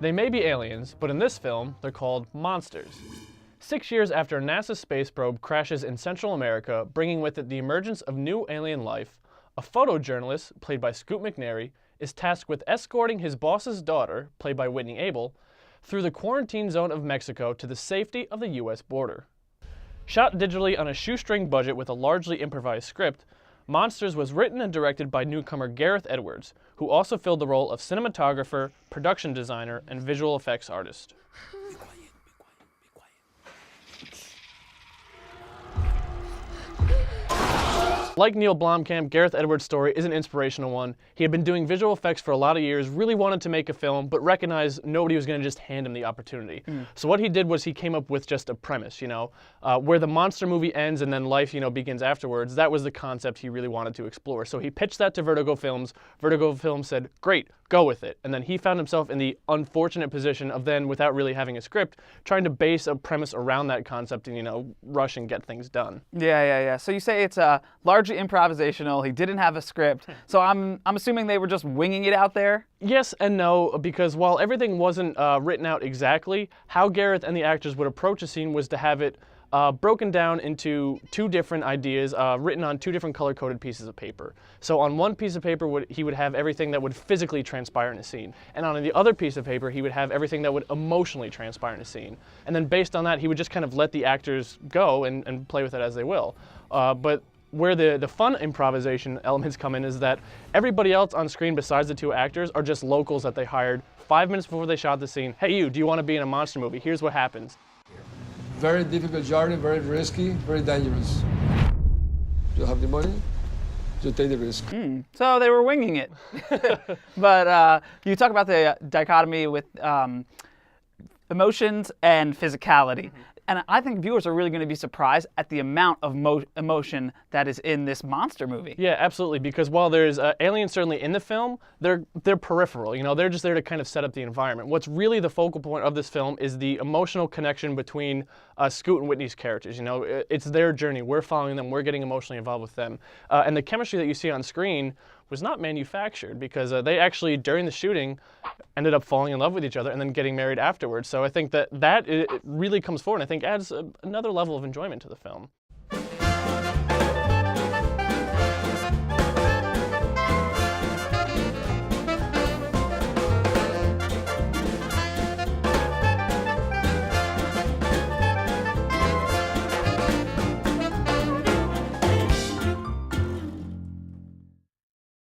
They may be aliens, but in this film, they're called monsters. 6 years after a NASA space probe crashes in Central America, bringing with it the emergence of new alien life, a photojournalist, played by Scoot McNairy, is tasked with escorting his boss's daughter, played by Whitney Able, through the quarantine zone of Mexico to the safety of the US border. Shot digitally on a shoestring budget with a largely improvised script, Monsters was written and directed by newcomer Gareth Edwards, who also filled the role of cinematographer, production designer, and visual effects artist. Like Neil Blomkamp, Gareth Edwards' story is an inspirational one. He had been doing visual effects for a lot of years, really wanted to make a film, but recognized nobody was going to just hand him the opportunity. So what he did was he came up with just a premise, where the monster movie ends and then life, begins afterwards. That was the concept he really wanted to explore. So he pitched that to Vertigo Films. Vertigo Films said, great, go with it. And then he found himself in the unfortunate position of then, without really having a script, trying to base a premise around that concept and, rush and get things done. Yeah. So you say it's largely improvisational. He didn't have a script. So I'm assuming they were just winging it out there? Yes and no, because while everything wasn't written out exactly, how Gareth and the actors would approach a scene was to have it broken down into two different ideas, written on two different color-coded pieces of paper. So on one piece of paper, he would have everything that would physically transpire in a scene. And on the other piece of paper, he would have everything that would emotionally transpire in a scene. And then based on that, he would just kind of let the actors go and play with it as they will. But where the fun improvisation elements come in is that everybody else on screen besides the two actors are just locals that they hired 5 minutes before they shot the scene. Hey, do you want to be in a monster movie? Here's what happens. Very difficult journey, very risky, very dangerous. You have the money, you take the risk. So they were winging it. But you talk about the dichotomy with emotions and physicality. And I think viewers are really going to be surprised at the amount of emotion that is in this monster movie. Yeah, absolutely. Because while there's aliens certainly in the film, they're peripheral. They're just there to kind of set up the environment. What's really the focal point of this film is the emotional connection between Scoot and Whitney's characters. It's their journey. We're following them. We're getting emotionally involved with them. And the chemistry that you see on screen was not manufactured, because they actually, during the shooting, ended up falling in love with each other and then getting married afterwards. So I think that it really comes forward and I think adds another level of enjoyment to the film.